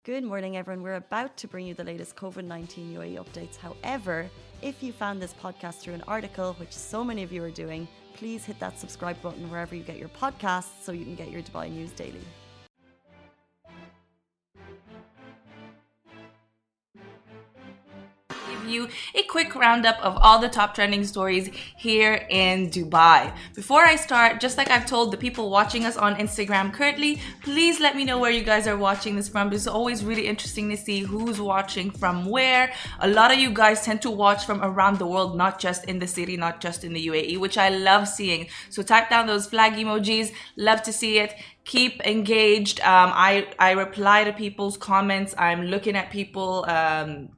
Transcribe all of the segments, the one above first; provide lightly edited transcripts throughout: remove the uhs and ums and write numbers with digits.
Good morning, everyone. We're about to bring you the latest COVID-19 UAE updates. However, if you found this podcast through an article, which so many of you are doing, please hit that subscribe button wherever you get your podcasts so you can get your Dubai news daily. You a quick roundup of all the top trending stories here in Dubai. Before I start, just like I've told the people watching us on Instagram currently, please let me know where you guys are watching this from. It's always really interesting to see who's watching from where. A lot of you guys tend to watch from around the world, not just in the city, not just in the UAE, which I love seeing. So type down those flag emojis. Love to see it. Keep engaged. I reply to people's comments. I'm looking at people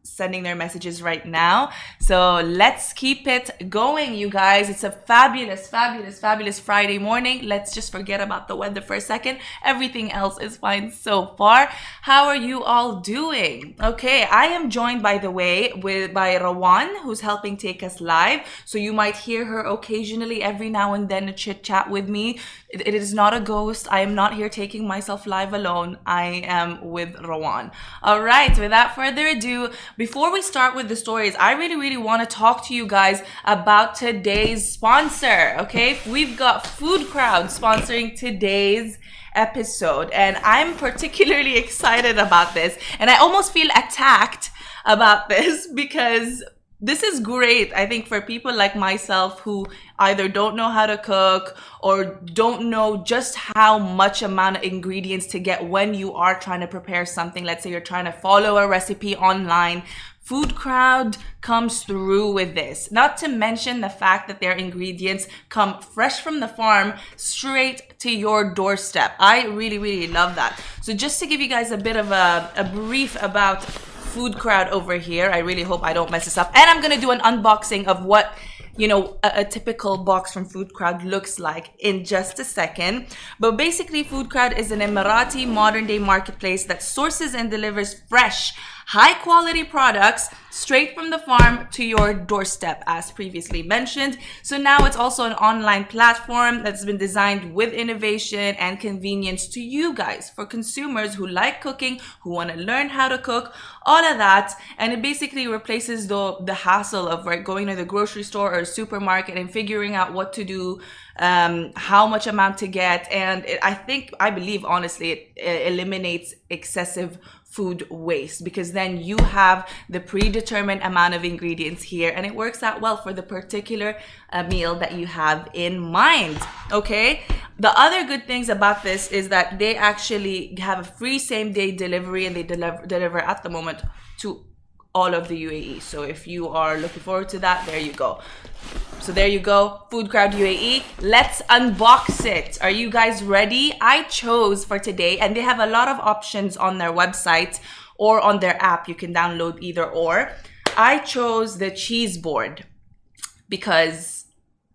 sending their messages right now. So let's keep it going, you guys. It's a fabulous Friday morning. Let's just forget about the weather for a second. Everything else is fine so far. How are you all doing? Okay, I am joined, by the way, by Rawan, who's helping take us live. So you might hear her occasionally every now and then chit chat with me. It is not a ghost. I am not here taking myself live alone. I am with Rawan. All right, without further ado, before we start with the stories, I really want to talk to you guys about today's sponsor, okay? We've got Food Crowd sponsoring today's episode, and I'm particularly excited about this, and I almost feel attacked about this because this is great, I think, for people like myself who either don't know how to cook or don't know just how much amount of ingredients to get when you are trying to prepare something. Let's say you're trying to follow a recipe online. Food Crowd comes through with this. Not to mention the fact that their ingredients come fresh from the farm straight to your doorstep. I really love that. So just to give you guys a bit of a brief about Food Crowd over here. I really hope I don't mess this up. And I'm gonna do an unboxing of what, you know, a typical box from Food Crowd looks like in just a second. But basically, Food Crowd is an Emirati modern day marketplace that sources and delivers fresh, high quality products straight from the farm to your doorstep, as previously mentioned. So now it's also an online platform that's been designed with innovation and convenience to you guys, for consumers who like cooking, who want to learn how to cook, all of that. And it basically replaces the hassle of going to the grocery store or supermarket and figuring out what to do, how much amount to get. And I believe honestly, it eliminates excessive food waste, because then you have the predetermined amount of ingredients here and it works out well for the particular meal that you have in mind. Okay, the other good things about this is that they actually have a free same-day delivery, and they deliver at the moment to all of the UAE. So if you are looking forward to that, there you go. So there you go, Food Crowd UAE. Let's unbox it. Are you guys ready? I chose for today, and they have a lot of options on their website or on their app. You can download either or. I chose the cheese board because,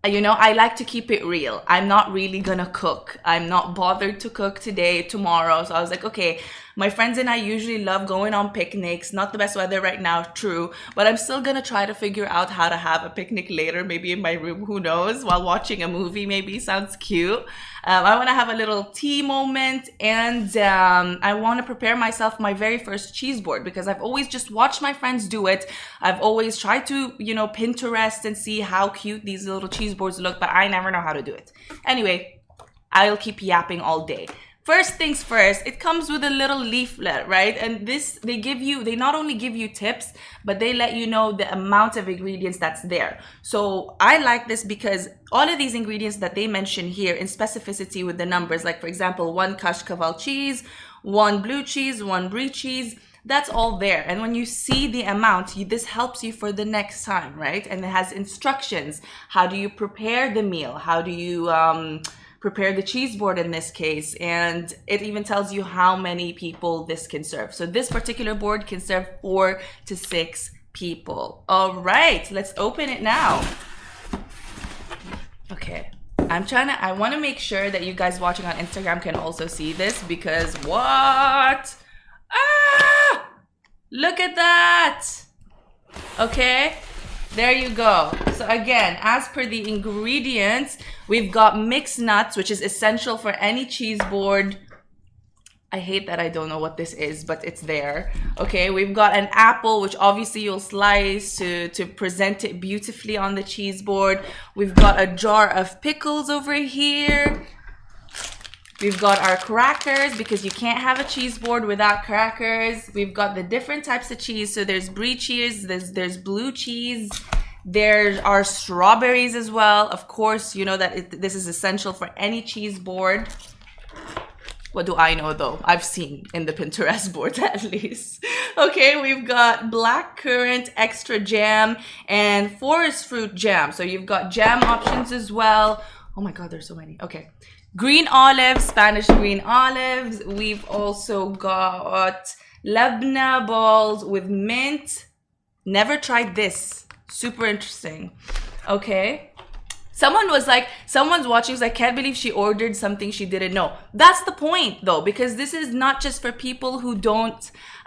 you know, I like to keep it real. I'm not really gonna cook. I'm not bothered to cook today, tomorrow. So I was like, okay, my friends and I usually love going on picnics. Not the best weather right now, true, but I'm still gonna try to figure out how to have a picnic later, maybe in my room, who knows, while watching a movie, maybe. Sounds cute. I wanna have a little tea moment, and I wanna prepare myself my very first cheese board, because I've always just watched my friends do it. I've always tried to, you know, Pinterest and see how cute these little cheese boards look, but I never know how to do it. Anyway, I'll keep yapping all day. First things first, it comes with a little leaflet, right? And this, they not only give you tips, but they let you know the amount of ingredients that's there. So I like this because all of these ingredients that they mention here in specificity with the numbers, like for example, 1 kashkaval cheese, 1 blue cheese, 1 brie cheese, that's all there. And when you see the amount, this helps you for the next time, right? And it has instructions. How do you prepare the meal? How do you prepare the cheese board in this case? And it even tells you how many people this can serve. So this particular board can serve 4 to 6 people. All right, let's open it now. Okay, I want to make sure that you guys watching on Instagram can also see this, because what? Ah! Look at that! Okay, there you go. So again, as per the ingredients, we've got mixed nuts, which is essential for any cheese board. I hate that I don't know what this is, but it's there. Okay, we've got an apple, which obviously you'll slice to present it beautifully on the cheese board. We've got a jar of pickles over here. We've got our crackers, because you can't have a cheese board without crackers. We've got the different types of cheese. So there's brie cheese, there's blue cheese. There are strawberries as well. Of course, you know that this is essential for any cheese board. What do I know though? I've seen in the Pinterest board at least. Okay, we've got blackcurrant extra jam and forest fruit jam. So you've got jam options as well. Oh my God, there's so many. Okay. Green olives, Spanish green olives. We've also got labna balls with mint. Never tried this. Super interesting. Okay. Someone's watching, I can't believe she ordered something she didn't know. That's the point though, because this is not just for people who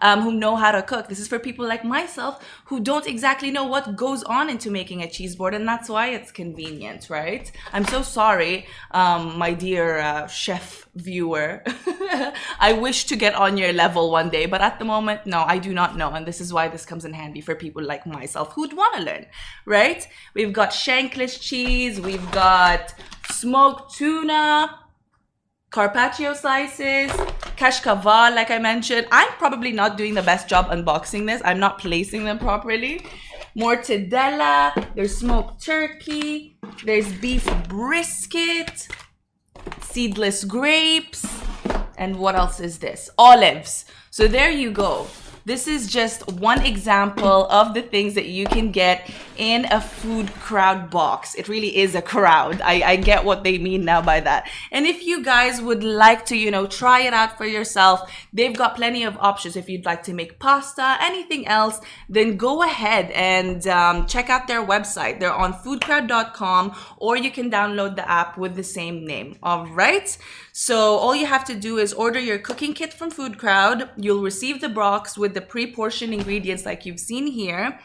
who know how to cook. This is for people like myself who don't exactly know what goes on into making a cheese board, and that's why it's convenient, right? I'm so sorry, my dear chef viewer. I wish to get on your level one day, but at the moment, no, I do not know, and this is why this comes in handy for people like myself who'd want to learn, right? We've got shankless cheese, we've got smoked tuna, carpaccio slices, kashkaval, like I mentioned. I'm probably not doing the best job unboxing this. I'm not placing them properly. Mortadella, there's smoked turkey, there's beef brisket, seedless grapes, and what else is this? Olives. So there you go. This is just one example of the things that you can get in a food crowd box. It really is a crowd. I get what they mean now by that. And if you guys would like to, try it out for yourself, they've got plenty of options. If you'd like to make pasta, anything else, then go ahead and check out their website. They're on foodcrowd.com, or you can download the app with the same name. All right. So all you have to do is order your cooking kit from Food Crowd. You'll receive the box with the pre-portioned ingredients like you've seen here.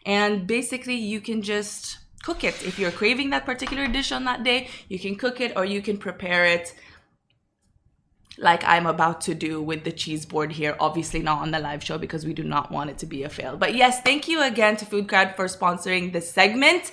And basically you can just cook it. If you're craving that particular dish on that day, you can cook it, or you can prepare it like I'm about to do with the cheese board here. Obviously not on the live show because we do not want it to be a fail. But yes, thank you again to Food Crowd for sponsoring this segment.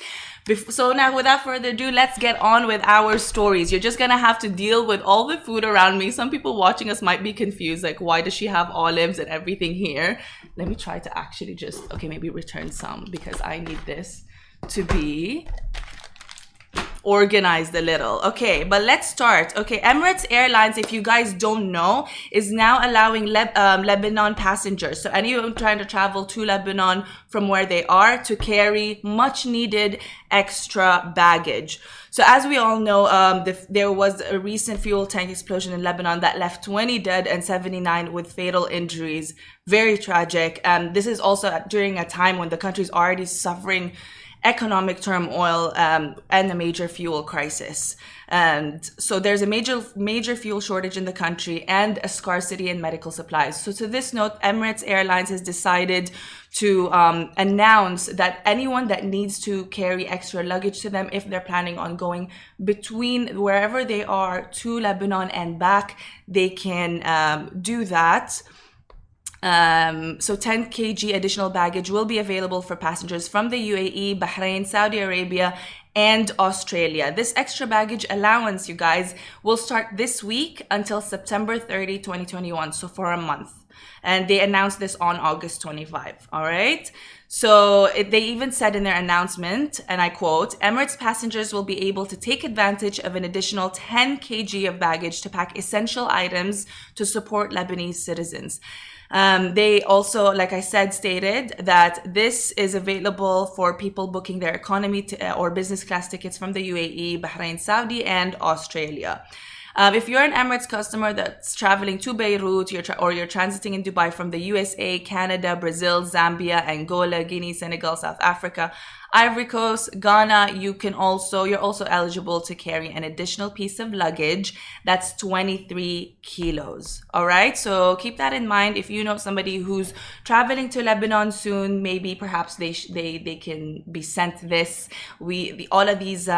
So now, without further ado, let's get on with our stories. You're just gonna have to deal with all the food around me. Some people watching us might be confused, like, why does she have olives and everything here? Let me try to actually just, okay, maybe return some, because I need this to be organized a little. Okay, but let's start. Okay, Emirates Airlines, if you guys don't know, is now allowing Lebanon passengers, so anyone trying to travel to Lebanon from where they are, to carry much needed extra baggage. So as we all know, there was a recent fuel tank explosion in Lebanon that left 20 dead and 79 with fatal injuries. Very tragic. This is also during a time when the country's already suffering economic turmoil and a major fuel crisis. And so there's a major fuel shortage in the country and a scarcity in medical supplies. So to this note, Emirates Airlines has decided to announce that anyone that needs to carry extra luggage to them, if they're planning on going between wherever they are to Lebanon and back, they can do that. So 10 kg additional baggage will be available for passengers from the UAE, Bahrain, Saudi Arabia, and Australia. This extra baggage allowance, you guys, will start this week until September 30, 2021. So for a month. And they announced this on August 25. All right. So they even said in their announcement, and I quote, Emirates passengers will be able to take advantage of an additional 10 kg of baggage to pack essential items to support Lebanese citizens. They also, like I said, stated that this is available for people booking their economy or business class tickets from the UAE, Bahrain, Saudi, and Australia. If you're an Emirates customer that's traveling to Beirut, or you're transiting in Dubai from the USA, Canada, Brazil, Zambia, Angola, Guinea, Senegal, South Africa, Ivory Coast, Ghana, you're also eligible to carry an additional piece of luggage that's 23 kilos. All right, so keep that in mind. If you know somebody who's traveling to Lebanon soon, maybe perhaps they can be sent this. All of these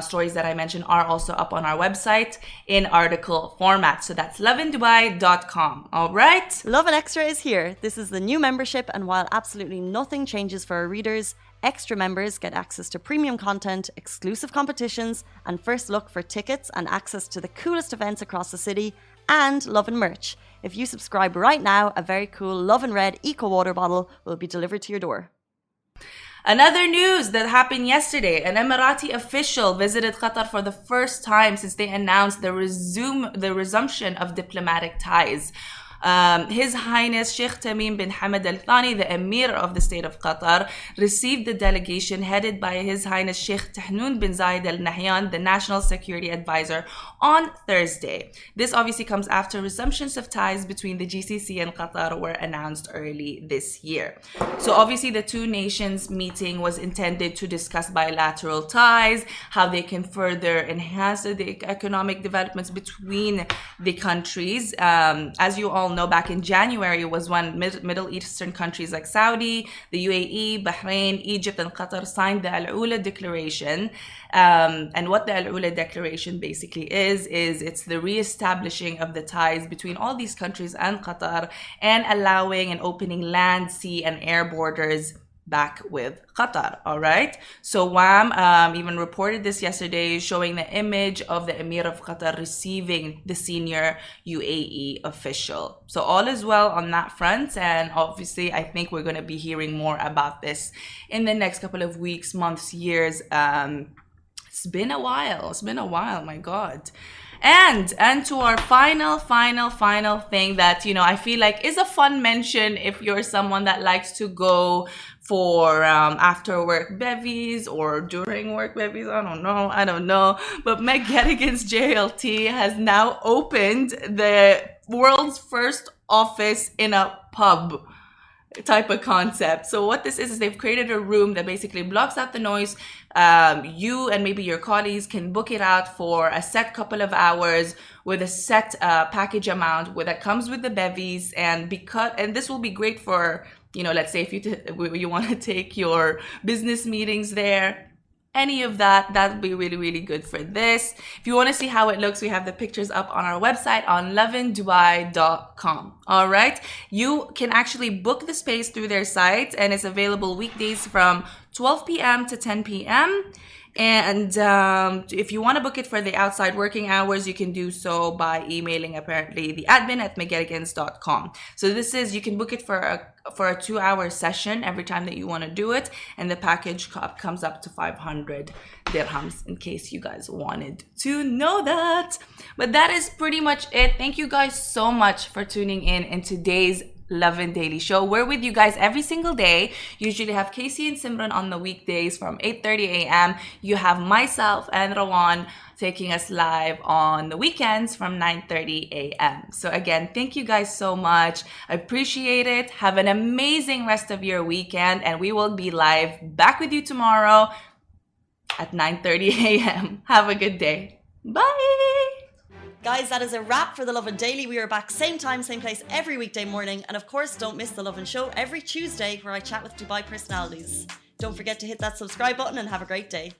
stories that I mentioned are also up on our website in article format. So that's lovindubai.com. All right. Lovin Extra is here. This is the new membership, and while absolutely nothing changes for our readers, extra members get access to premium content, exclusive competitions, and first look for tickets and access to the coolest events across the city, and Lovin merch. If you subscribe right now, a very cool Lovin Red Eco Water bottle will be delivered to your door. Another news that happened yesterday, an Emirati official visited Qatar for the first time since they announced the resumption of diplomatic ties. His Highness Sheikh Tamim bin Hamad Al Thani, the Emir of the State of Qatar, received the delegation headed by His Highness Sheikh Tahnoon bin Zayed Al Nahyan, the National Security Advisor, on Thursday. This obviously comes after resumptions of ties between the GCC and Qatar were announced early this year. So obviously the two nations meeting was intended to discuss bilateral ties, how they can further enhance the economic developments between the countries. As you all know, back in January was when Middle Eastern countries like Saudi, the UAE, Bahrain, Egypt, and Qatar signed the Al-Ula Declaration. And what the Al-Ula Declaration basically is it's the re-establishing of the ties between all these countries and Qatar, and allowing and opening land, sea, and air borders back with Qatar. All right, so WAM even reported this yesterday, showing the image of the Emir of Qatar receiving the senior UAE official. So all is well on that front, and obviously I think we're going to be hearing more about this in the next couple of weeks, months, years. It's been a while, my God. And to our final thing that, I feel like is a fun mention if you're someone that likes to go for after work bevies or during work bevies. I don't know. But Meg Gettigan's JLT has now opened the world's first office in a pub type of concept. So what this is they've created a room that basically blocks out the noise. You and maybe your colleagues can book it out for a set couple of hours with a set package amount that comes with the bevies, and this will be great for, let's say if you want to take your business meetings there. Any of that would be really, really good for this. If you want to see how it looks, we have the pictures up on our website on lovindubai.com. All right. You can actually book the space through their site, and it's available weekdays from 12 p.m. to 10 p.m. And if you want to book it for the outside working hours, you can do so by emailing apparently the admin at megettigans.com. So you can book it for a 2-hour session every time that you want to do it, and the package comes up to 500 dirhams, in case you guys wanted to know that. But that is pretty much it. Thank you guys so much for tuning in today's Lovin Daily Show. We're with you guys every single day. Usually have Casey and Simran on the weekdays from 8:30 a.m. You have myself and Rawan taking us live on the weekends from 9:30 a.m. So again, thank you guys so much. I appreciate it. Have an amazing rest of your weekend, and we will be live back with you tomorrow at 9:30 a.m. Have a good day. Bye. Guys, that is a wrap for the Lovin Daily. We are back same time, same place every weekday morning. And of course, don't miss the Lovin Show every Tuesday, where I chat with Dubai personalities. Don't forget to hit that subscribe button and have a great day.